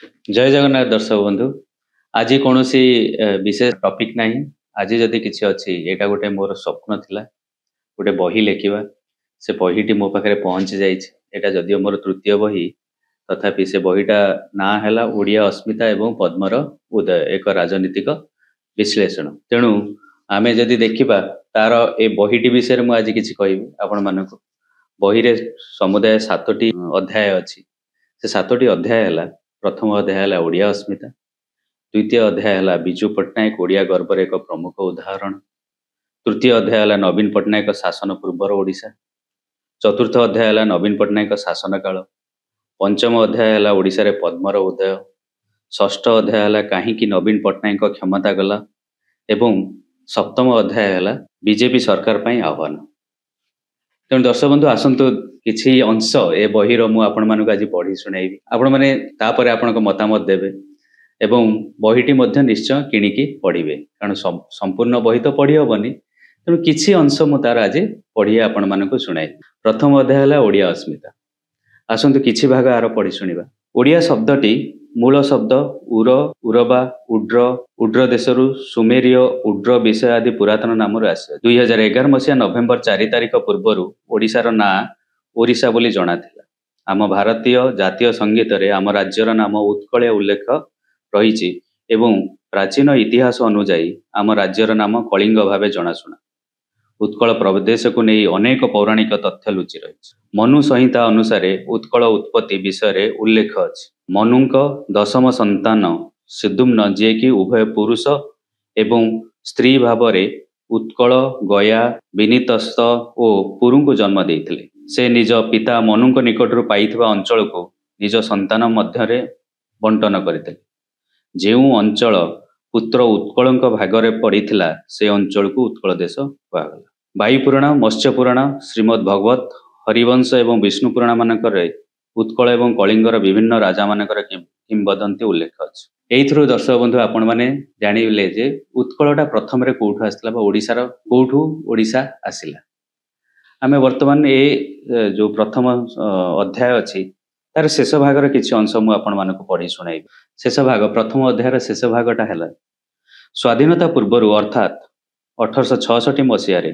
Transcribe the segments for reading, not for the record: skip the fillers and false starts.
जय जगन्नाथ दर्शक बंधु। आज कौन सी विशेष टॉपिक नहीं। आज जदि किसी अच्छी एटा गोटे मोर स्वप्न थिला गोटे बही लेखिबा। से बहीटी मो पाखे पहुंची जाइए। एटा जदियो मोर तृतीय बही तथापि से बहीटा ना है ओडिया अस्मिता एवं पद्मर उदय एक राजनीतिक विश्लेषण। तेणु आमे जदि देखिबा तार ए बहीटी विषय मु आज किछि कहबी आपण मानकु। बही रे समुदाय 7टी अध्याय अछि। से 7टी अध्याय है। प्रथम अध्याय है ओडिया अस्मिता, द्वितीय अध्याय है विजु पट्टनायक ओडिया गर्वर एक प्रमुख उदाहरण, तृतीय अध्याय है नवीन पट्टनायक शासन पूर्वर ओडिशा, चतुर्थ अध्याय है नवीन पट्टनायक शासन काल, पंचम अध्याय है ओडिशा रे पद्मर उदय, षष्ठ अध्याय है कहीं नवीन पट्टनायक क्षमता गला एवं सप्तम अध्याय है बीजेपी सरकार पर आह्वान। तेणु दर्शक बंधु आसतु किछि अंश ए बहीर मु आपण मानक आज पढ़ी सुनाइबी। आपण माने तापरे आपणक मतामत देबे एवं बहीटी मध्य निश्चय किणिकी पढ़िबे, कारण संपूर्ण बही तो पढ़ी हबनी। तेणु किछि अंश मु तार आज पढ़ी आपण मानक सुनाइ। प्रथम अध्याय है ओडिया अस्मिता। आसतु किछि भाग आर पढ़ी सुनिबा। ओडिया शब्दटी मूल शब्द उर, उरबा, उड्र, उड्र देशरू सुमेरिय उड्र विषय आदि पुरातन नाम आसे। 2011 मसीहा नवेम्बर 4 तारिख पूर्वर ओडिशार ना ओडिशा बोली जणा थिला। आम भारतीय जातीय संगीत रे आम राज्यर नाम उत्कल उल्लेख रही एवं प्राचीन इतिहास अनुजाई आम राज्यर नाम कलिंग भावे जनाशुना। उत्कल प्रदेश को नहीं अनेक पौराणिक तथ्य लुचि रही। मनु संहिता अनुसार उत्कल उत्पत्ति विषय उल्लेख अछि। मनुक दशम संतान सिद्धुम्न जे कि उभय पुरुष एवं स्त्री भाव उत्कल, गया, विनीतस्थ और पुरु को जन्म देइथिले। से निज पिता मनुक निकटरू पाइथिबा अंचल को निज संतान मध्य बंटन करते। जेउ अंचल पुत्र उत्कलंक भागरे पड़िथिला से अंचल को उत्कल देश कहागला। वायुपुराण, मत्स्य पुराण, श्रीमद् भगवत, हरिवंश एवं विष्णु पुराण मानकर उत्कल एवं कलिंगर विभिन्न राजा मानकर किंवदंती उल्लेख अछि। एइथरो दर्शक बंधु आपण माने जानिले जे उत्कलटा प्रथम रे कोठु आसला बा ओडिसार कोठु ओडिसा आसिला। आमे वर्तमान ए जो प्रथम अध्याय अछि तार शेष भागर किछि अंश मु आपण मानक पढ़ी सुनाइबी। शेष भाग प्रथम अध्यायर शेष भागटा हैला स्वाधीनता पूर्व अर्थात 1866 मसीह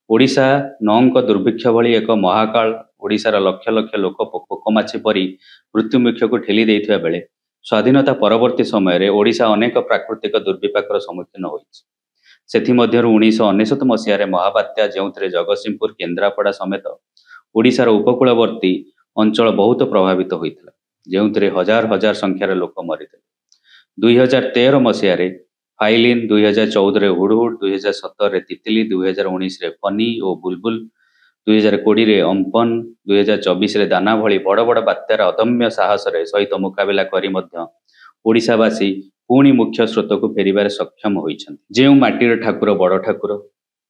ओडिशा नौंक दुर्भिक्ष भली एक महाकाल ओडिशार लक्ष लक्ष लोक पोकमाछी परी मृत्युमुख को ठेली देइथिबा बेले स्वाधीनता परवर्ती समय ओडिशा अनेक प्राकृतिक दुर्विपाकर सम्मुखीन होइछि। सेथिमध्यरु 1999 मसीह महाबात्या जेउथरे जगतसिंहपुर, केन्द्रापड़ा समेत ओडिशार उपकूलवर्ती अंचल बहुत प्रभावित होइथिला, जेउथरे हजार हजार संख्यार लोक मरिथिले। 2013 मसीह फाइलिन, 2014 हुडहुड, 2017 तितली, 2019 फनी और बुलबुल, 2020 अम्पन, 2024 दाना भली बड़ बड़ बात्यार अदम्य साहस सहित मुकाबिला करी मध्य ओडिशावासी पुणी मुख्य स्रोत को फेरिबार सक्षम होइछन्ति। जेउ माटीर ठाकुर बड़ ठाकुर,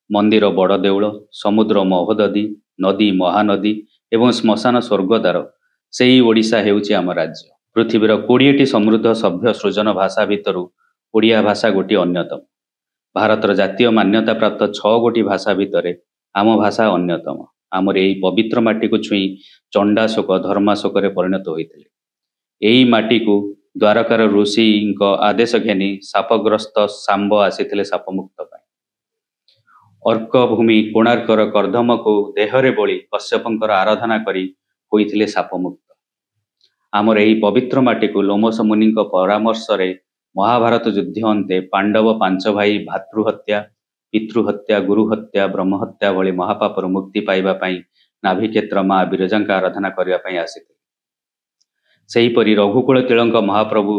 मंदिर बड़ देउल, समुद्र महोदधी, नदी महानदी एवं श्मशान स्वर्गद्वार सेही ओडिशा हेउछि आम राज्य। पृथ्वीर 20टी समृद्ध सभ्य सृजन भाषा भितरु ओडिया भाषा गोटी अन्यतम। भारतर जातीय मान्यता प्राप्त 6 गोटी भाषा भितर आम भाषा अन्यतम। आमर यही पवित्र माटी को छुई चंडाशोक धर्माशोक परिणत होइथिले। एही माटी को द्वारकार ऋषि आदेश घेनी सापग्रस्त सांब आसीथिले साप मुक्त पाई। अर्क भूमि कोणार्कर कर्दम को देहरे बोली कश्यपंकर आराधना करी होइथिले साप मुक्त। आमर यही पवित्र माटी को लोमस मुनि परामर्श रे महाभारत युद्ध अंते पांडव 5 भाई भातृहत्या, पितृहत्या, गुरुहत्या, ब्रह्महत्या भली महापापर मुक्ति पाइबा पाई नाभिक्षेत्र माँ विरजा आराधना करने आसीथिले। सेहीपरि रघुकुल तिलक महाप्रभु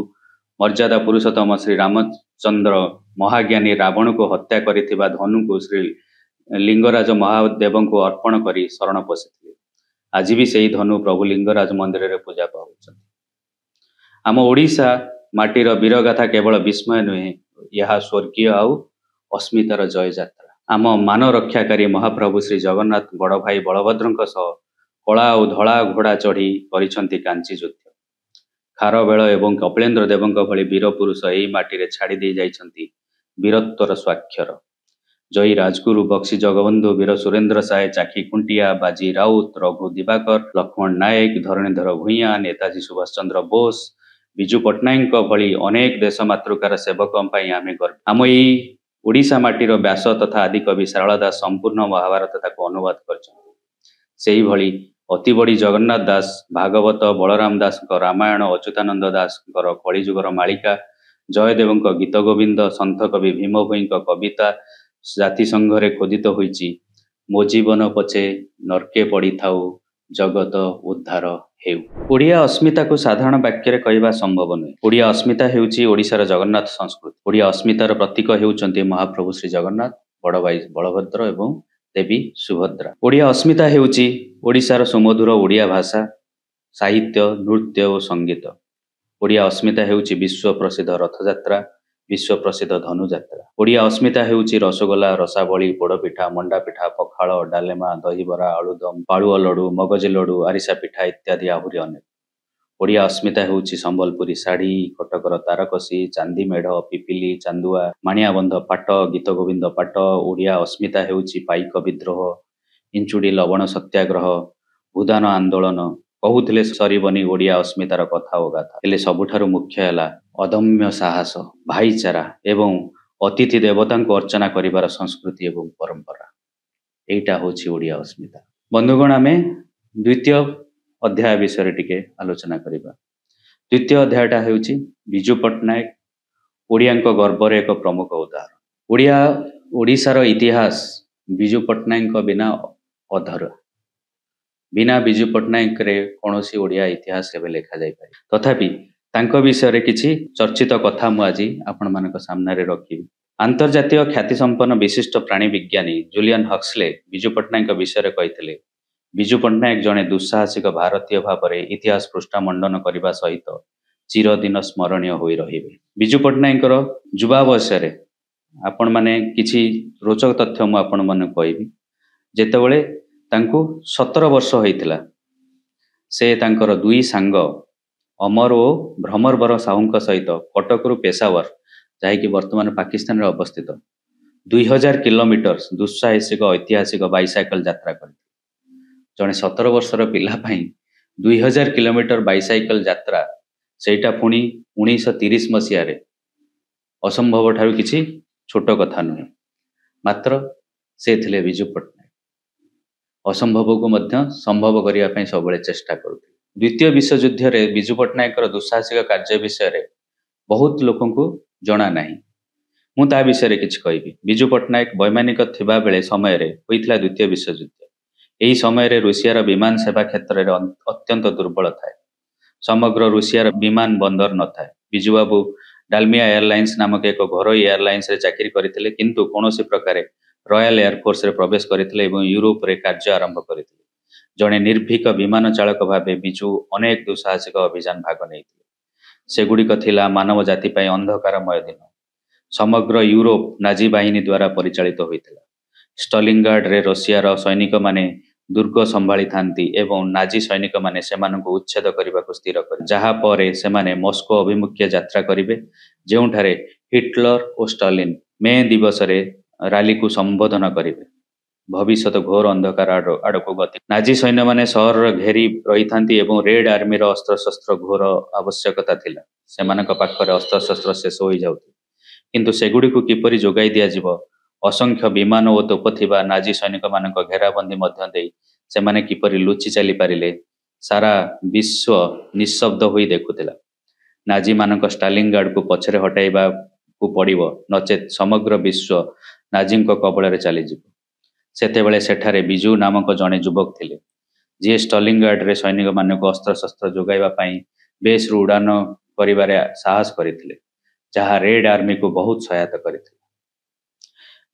मर्यादा पुरुषोत्तम श्री रामचंद्र महाज्ञानी रावण को हत्या करिथिबा धनु को श्री लिंगराज महादेव को अर्पण करी शरण पशिथिले। आज भी सही धनु प्रभु लिंगराज मंदिर रे पूजा पाउछन्ति। आम ओडिशा माटीर वीरगाथा केवल विस्मय नुहे, यह स्वर्गीय आउ अस्मितार जय यात्रा। आम मान रक्षाकारी महाप्रभु श्री जगन्नाथ बड़ भाई बलभद्र सह कला और धला घोड़ा चढ़ी करिछन्ति कांची युद्ध। खारवेल एवं कपिलेन्द्र देवंक भली वीर पुरुष एही माटी छाड़ी दे जाइछन्ति वीरत्वर स्वाक्षर। जयी राजगुरु, बक्सी जगबंधु, वीर सुरेंद्र साय, चाखी खुंटिया, बाजी राउत, रघु दिवाकर, लक्ष्मण नायक, धरणीधर भूइया, नेताजी सुभाष चंद्र बोस, विजु पट्टनायक भली अनेक देश मातृकार सेवक आम गर्व आम यही ओडिशा माटीर व्यास तथा आदि कवि सारला दास संपूर्ण महाभारत ताको अनुवाद कर अति बड़ी जगन्नाथ दास भागवत बलराम दास रामायण अच्युतानंद दास कलिजुगर मालिका जयदेव गीत गोविंद संत कवि भीम भोई कविता जाति संघरे खोदित होईची मो जीवन पछे नरके पड़ी थाउ जगत उद्धार हेउ। ओडिया अस्मिता को साधारण वाक्य रे कहवा संभव नुहे। ओडिया अस्मिता हेउची ओडिशार जगन्नाथ संस्कृति। ओडिया अस्मितार प्रतीक हेउचंती महाप्रभु श्री जगन्नाथ बड़ भाई बलभद्र एवं देवी सुभद्रा। ओडिया अस्मिता हेउची ओडिशार सुमधुर ओडिया भाषा साहित्य नृत्य और संगीत। ओडिया अस्मिता हेउची विश्व प्रसिद्ध रथयात्रा विश्व प्रसिद्ध धनुयात्रा। ओडिया अस्मिता हेउची रसगोला रसावली पोड़पिठा मंडापिठा पखाल डालेमा दहीबरा आलुदम पालुआ लडू मगज लडू आरिसा पिठा इत्यादि आहुरी अनेक। ओडिया अस्मिता हेउची संबलपुरी शाढ़ी कटकर तारकसी चांदी मेढ़ पिपिली चांदुआ माणियाबंध पाट गीत गोविंद पाट। ओडिया अस्मिता हेउची पाइक विद्रोह इंचुड़ी लवण सत्याग्रह भूदान आंदोलन कहूथिले सरीबनी ओडिया अस्मितार कथा ओ गाथा। हेले सबुठारु मुख्य हैला अदम्य साहस भाईचारा एवं अतिथि देवता को अर्चना करिवार संस्कृति एवं परंपरा एटा होची ओडिया अस्मिता। बंधुगण आमे द्वितीय अध्याय विषय टिके आलोचना करिबा। द्वितीय अध्यायटा हेउची विजु पट्टनायक ओडियांको गर्वर एक प्रमुख उदाहरण। ओडिशार इतिहास विजु पट्टनायक बिना अधर। बिना विजु पट्टनायक रे कौनसी ओडिया इतिहास केबे लेखा जाय पारे। तथापि तांको विषय रे किछि चर्चित कथा मु आज आपण मानक सामने रे रखिबी। अंतर्जातीय ख्याति संपन्न विशिष्ट प्राणी विज्ञानी जुलियन हक्सले विजु पट्टनायक विषय रे कहिथिले विजु पट्टनायक जणे दुस्साहसिक भारतीय भाव में इतिहास पृष्ठा मंडन करने सहित चिरदिन स्मरणीय होई रहिबे। विजु पट्टनायकर युवा बयस आपण माने किछि रोचक तथ्य मु आपण माने कहबी। जेतेबेले तांको 17 वर्ष होइतिला से तांकर दुई सांग अमर और भ्रमरवर साहू सहित कटकरू पेशावर जहाँकि वर्तमान पाकिस्तान रे अवस्थित 2000 किलोमीटर दुस्साहसिक ऐतिहासिक बाइसाइकल यात्रा कर जड़े 17 वर्षर पिला 2000 किलोमीटर बाइसाइकल यात्रा सेटा पुणी 1930 मसीह असंभव ठारू किछि छोट कथा नुहे। मात्र से थिले विजु पट्टनायक असंभव को मध्य संभव करने सब चेष्टा करुଥିଲେ। द्वितीय विश्वयुद्ध रे विजु पट्टनायकर दुस्साहसिक कार्य विषय रे बहुत लोक जना नाही। मु ता विषय रे किछि कहबी। विजु पट्टनायक वैमानिक थिबा बेले समय रे होइथिला द्वितीय विश्वयुद्ध। एही समय रे रूसियार विमान सेवा क्षेत्र रे अत्यंत दुर्बल थाए। समग्र रूसियार विमान बंदर न थाए। विजु बाबू डालमिया एयरलाइंस नामक एक घरोई एयरलाइंस रे चाकरी करथिले किंतु कोनोसी प्रकारे रॉयल एयरफोर्स रे प्रवेश करथिले एवं यूरोप रे कार्य आरंभ करथिले। जणे निर्भीक विमान चालक भाबे विजु अनेक दुस्साहसिक अभियान भाग नैथिले। सेगुड़िक थिला मानव जाति पई अंधकारमय दिन। समग्र यूरोप नाजी बाहिनी द्वारा परिचालित होइथिला। स्टलिंगार्ड रे रशियार सैनिक माने दुर्ग संभाली थांती एवं नाजी सैनिक माने सेमानंकु उच्छेद करबाकु स्थिर कर जहा परे सेमाने मस्को अभिमुख्य यात्रा करिवे जेउठारे हिटलर और स्टालिन मे दिवस रे रैली को संबोधन करिवे। भविष्यत घोर अंधकार आड़क गति। नाजी सैन्य माने सहर घेरी रही थांती एवं रेड आर्मी रो अस्त्र शस्त्र घोर आवश्यकता थिला। सेमानक पाखरे अस्त्र शस्त्र शेष होई जाउथि किंतु सेगुडी को किपरि जोगाई दिया जिवो असंख्य विमान और तोप थिबा नाजी सैनिक मानक घेराबंदी मध्य देई सेमाने किपरि लुचि चली पारिले सारा विश्व निशब्द होई देखुतिला। नाजी मानक स्टालिनग्राड को पछरे हटाइबा को पड़िबो नचेत समग्र विश्व नाजी कबल चली जिवो। सेतेबेले सेठारे विजु नामक जड़े युवक थिले जी स्टालिनग्राड रे सैनिक मानक अस्त्र शस्त्र जोगाइबा पई बेस रु उड़ान करिबारे साहस करथिले जहाँ रेड आर्मी को बहुत सहायता करथिले।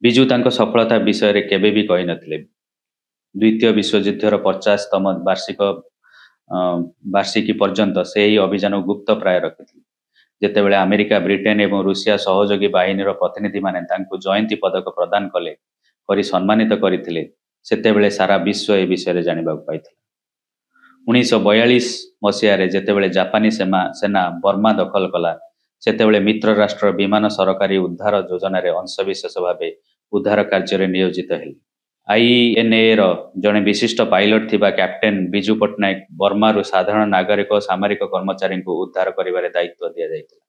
विजु तांको सफलता विषय रे केबे भी कहि नथिले। द्वितीय विश्वयुद्धर 50तम वार्षिकी पर्यंत से ही अभियान गुप्त प्राय रखिथिले। जेतेबेले अमेरिका ब्रिटेन एवं रूसिया सहयोगी बाहिनीर प्रतिनिधि माने तांको जयंती पदक प्रदान कले करी सम्मानित करथिले सेतेबेले सारा विश्व ए विषय जानिबाक पाइथिला। 1942 मसीह रे जेतेबेले जापानी सेना बर्मा दखल कला सेतेबेले मित्र राष्ट्र विमान सरकारी उद्धार योजना रे अंशविशेष भावे उद्धार कार्य रे नियोजित हेले। आईएनए रो जड़े विशिष्ट पायलट थिबा कैप्टेन बिजू पट्टनायक बर्मारू साधारण नागरिक और सामरिक कर्मचारी को उद्धार करिबारे दायित्व दिया जायतिला।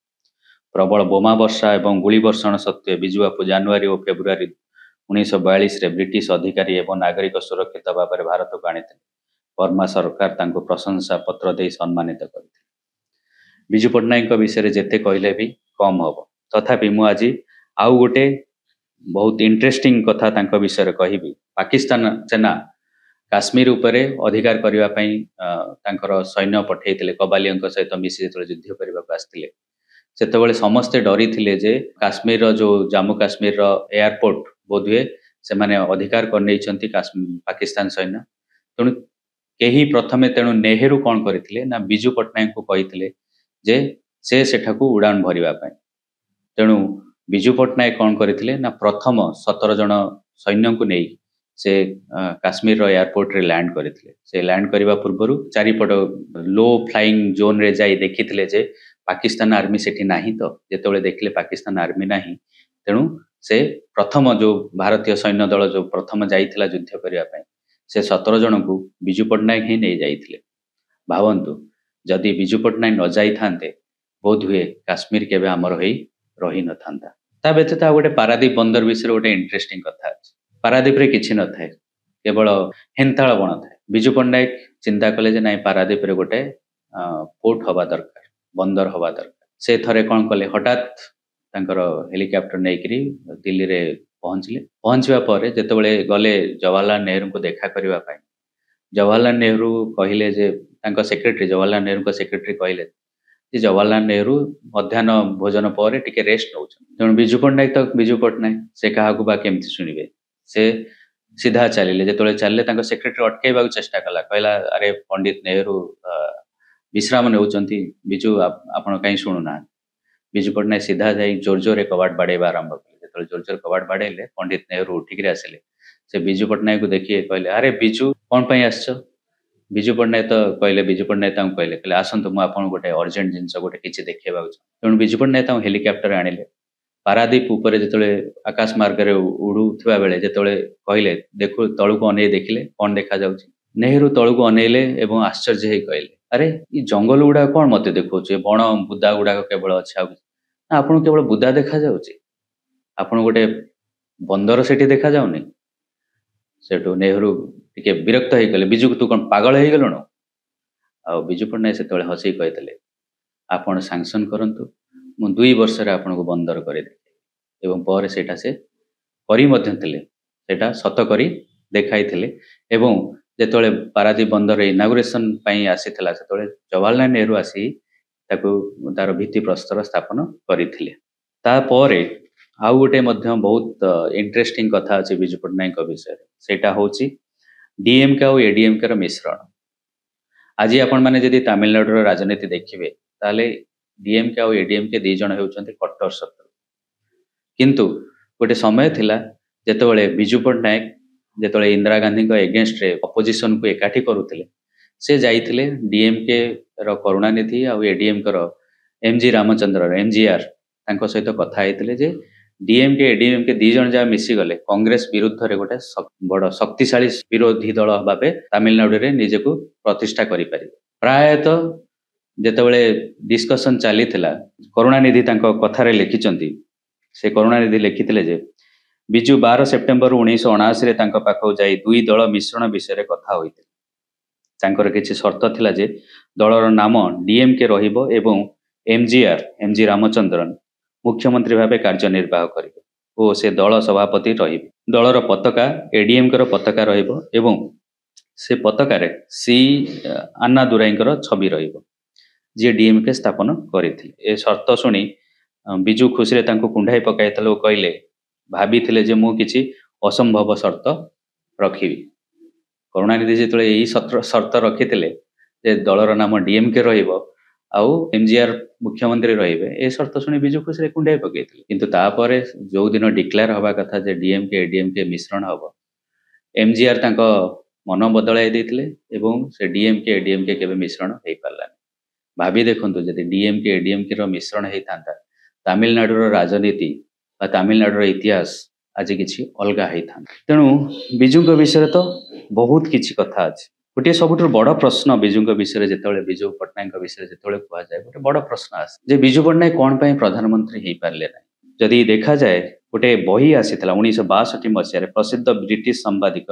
प्रबल बोमा वर्षा एवं गुली वर्षण सत्वे बिजू बापू जनवरी और फेब्रुआरी 1942 रे ब्रिटिश अधिकारी एवं नागरिक सुरक्षित भाव में भारत को आनी बर्मा सरकार तांको प्रशंसा पत्र दे सम्मानित करते। बिजू पट्टनायक विषय जेते कहले भी कम हम, तथापि मु आज आउ गोटे बहुत इंटरेस्टिंग कथा तांको विषय कहबी। पाकिस्तान सेना काश्मीर उपरे अधिकार करबा पई तांकर सैन्य पठेइतिले कबालियंक सहित मिसी जेतले युद्ध करबा आस्तिले सेतबेले समस्ते डरी थिले जे काश्मीर रो जो जम्मू काश्मीर रो एयरपोर्ट बोधुए से माने अधिकार कर नै छंती पाकिस्तान सैन्य। तेणु केही प्रथमे तेणु नेहरू कौन करथिले ना बिजू पट्टनायक को कहिथिले जे से सेठाकू उड़ान भरिबा पई। तेणु बिजू पट्टनायक कौन करथिले ना प्रथम 17 जन सैन्य को नै से काश्मीर रो एयरपोर्ट रे लैंड करथिले। से लैंड करबा पूर्वरु चारिपट लो फ्लाइंग जोन रे जाई देखिथिले जे पाकिस्तान आर्मी सेठी नाही, तो जेतेबेले देखले पाकिस्तान आर्मी नाही तेणु से प्रथम जो भारतीय सैन्य दल जो प्रथम जाइथिला युद्ध करबा पई से 17 जन को बिजू पट्टनायक ही नहीं जाइथिले। भावंतु जदि बिजू पट्टनायक न जाई थांते बोध हुए काश्मीर केबे हमर होई रही न थांता। ता व्यतीत गोटे पारादीप बंदर विषय गोटे इंटरेस्टिंग कथा अछि। पारादीप रे किछि न थाए, केवल हेंताळ बण थाए। बिजू पट्टनायक चिंता कले जे नाइ पारादीप रे गोटे पोर्ट हवा दरकार, बंदर हवा दरकार। से थरे कौन कले हठात तांकर हेलिकॉप्टर नेकरी दिल्ली रे पहुंचले। पहुंचवा पर जेतेबेले गले जवाहरलाल नेहरू को देखा करबा पई जवाहरलाल नेहरू कहिले जे तांका सेक्रेटरी जवाहरलाल नेहरू को सेक्रेटरी कहिले जे जवाहरलाल नेहरू मध्याह्न भोजन पर टिके रेस्ट नउछ। तेणु बिजू पट्टनायक से काहाकू बा केमति सुनिबे, से सीधा चलिले। जेतेबेले चलले तांका सेक्रेटरी अटकेबा चेष्टा कला, कहला अरे पंडित नेहरू विश्राम नेउचंती, बिजू आपण काई सुनु ना। बिजू पट्टनायक सीधा जाई जोर जोर कबाट बाड़ेबा आरंभ कले। जेतेबेले जोर जोर कबाट बाड़ेले पंडित नेहरू उठिक आसिले। से बिजू पट्टनायक को देखिए कहले अरे बिजू कौन पई आछो। बिजू पट्टनायक तो कहले बिजू पट्टनायक तांको कहले आसंतु मु आपन गोटे अर्जेंट जिंस गोटे किछि देखैबा छ। तेणु बिजू पट्टनायक तांको हेलिकॉप्टर आनिले। पारादीप ऊपर जेतेबेले आकाश मार्ग रे उडुथिबा बेले जेतेबेले कहले देखु तळुको अनै देखिले कोन देखा जाउछि। नेहरू तळुको अनैले एवं आश्चर्य हे कहले अरे ई जंगल गुडा कोन मते देखौछि, बण बुदा गुडा केवल अछि ना आपन केवल बुदा देखा जाउछि, आपन गोटे बंदर सेठी देखा जाउनी। सेठू नेहरू टिके विरक्त हो गले, बिजू तू कौन पागल हो गलुण। आ बिजू पट्टनायक से हसी कहते आपण सांक्शन करंतु मु 2 वर्ष रे आपन को बंदर करे देखे एवं पर सेटा से करी मध्यम थिले, सेटा सत करी देखाई थिले। एवं जेतोले पारादीप बंदर इनागुरेशन पई आसीथिला सेतोले जवाहरलाल नेहरू आसी ताकू तार भित्ति प्रस्तर स्थापन करिथिले। ता परे आउ गोटे मध्य बहुत इंटरेस्टिंग कथा अछि बिजू पट्टनायक विषय। सेटा होछि डीएमके और एडीएमके रो मिश्रण। आज आपण माने जदि तमिलनाडु रो राजनीति देखिबे ताले डीएमके और एडीएमके दी जण हेउचंती कट्टर शत्रु। किंतु गोटे समय थिला जेतेबेले बिजू पट्टनायक जेतेबेले इंदिरा गांधी को एगेंस्ट रे अपोजिशन को एकाठी करूथिले, से जाइथिले डीएमके रो करुणानिधि और एडीएमके रो एमजी रामचंद्र एमजीआर तांको सहित कथा हेतिले जे डीएमके एडीएमके दी जण जा मिसी गले कांग्रेस विरुद्ध रे गोटे बड़ शक्तिशाली विरोधी दल भाबे तमिलनाडु रे निजे को प्रतिष्ठा करि पारि। प्रायतः जेतेबेले डिस्कशन चलीथिला करुणानिधि तांको कथा रे लिखिचंती। से करुणानिधि लिखिथिले जे बिजू 12 सेप्टेम्बर 1979 रे तांको पाखौ जाई दुई दल मिश्रण विषय रे कथा होइथिले। तांकर किछि शर्त थिला जे दलर नाम डीएमके रहिबो एवं एमजी रामचंद्रन मुख्यमंत्री भावे कार्यनिर्वाह करिबे ओ से दल सभापति रहिबे। दलर पताका एडीएमके रो पताका रहिबो एवं से पताका रे सी अन्ना दुराईकर छवि रहिबो जे डीएमके स्थापन करिथिले। ए शर्त सुनी बिजू खुशी रे तांको कुंढाई पकाइतले ओ कहले भाबिथिले जे मु किछि असंभव शर्त रखिबी। करुणानिधि जेतले एई शर्त रखिथिले जे दलर नाम डीएमके रहिबो आउ एमजीआर मुख्यमंत्री रहिबे, ए शर्त सुनी बिजू खुशी रे कुंढाई पकाइथिले। किंतु तापरे जो दिन डिक्लेयर हवा कथा जे डीएमके एडीएमके मिश्रण हबो एमजीआर तांको मन बदलाई देथिले एवं से डीएमके एडीएमके केबे मिश्रण हेई पारलानी। भाबी देखंतु जदि डीएमके एडीएमके रो मिश्रण हेई थांता तमिलनाडु रो राजनीति बा तमिलनाडु रो इतिहास आज किसी अलग होता। तेणु विजु विषय तो बहुत किसी कथा अच्छे। गोटे सब बड़ प्रश्न विजु विषय जो विजु पट्टनायक विषय जो कहुए गोटे बड़ प्रश्न आसे विजु पट्टनायक कौन पर प्रधानमंत्री हो पारे ना। जदि देखा जाए गोटे बही आसी 1962 मसीह प्रसिद्ध ब्रिटिश सांबादिक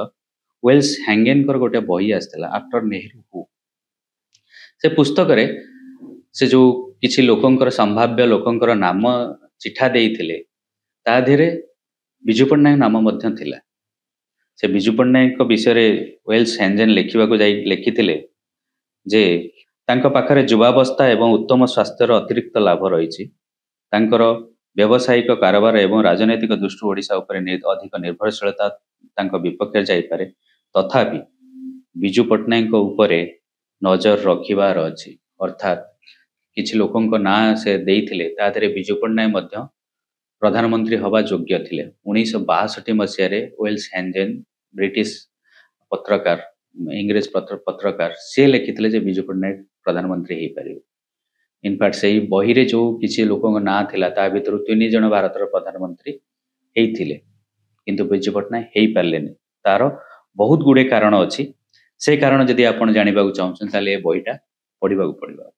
वेल्स हैंगेन गोटे बही आसाला आफ्टर नेहरू हु। से पुस्तक रे से जो किसी लोकंकर संभाव्य लोकंकर नाम चिठा देइथिले ता धेरे विजु पट्टनायक नाम मध्य थिला। से विजु पट्टनायक विषय वेल्स हैंगेन लिखा लिखिथिले जे तांको पाखरे युवावस्था एवं उत्तम स्वास्थ्यर अतिरिक्त लाभ रही। व्यावसायिक कारोबार एवं राजनैतिक दृष्टि ओडिशा उपर अधिक निर्भरशीलता तांको विपक्ष जाइपारे। तथापि विजु पट्टनायक उपरे नजर रखिबार अछि। अर्थात किछि लोकंक ना से देइथिले ता देरे विजु पट्टनायक मध्य प्रधानमंत्री हवा योग्य थिले। 1962 मसीह वेल्स हैंगेन ब्रिटिश पत्रकार इंग्रेज पत्रकार से लिखिथिले जे विजु पट्टनायक प्रधानमंत्री हो पारे। इनफैक्ट से बही रे जो किसी लोकों ना थिला ता भितर 3 जन भारत प्रधानमंत्री होइथिले किंतु विजु पट्टनायक हो पारे। तार बहुत गुड़े कारण अच्छी। से कारण जदि आप जानवा चाहते ताले बहीटा पढ़ा पड़ो।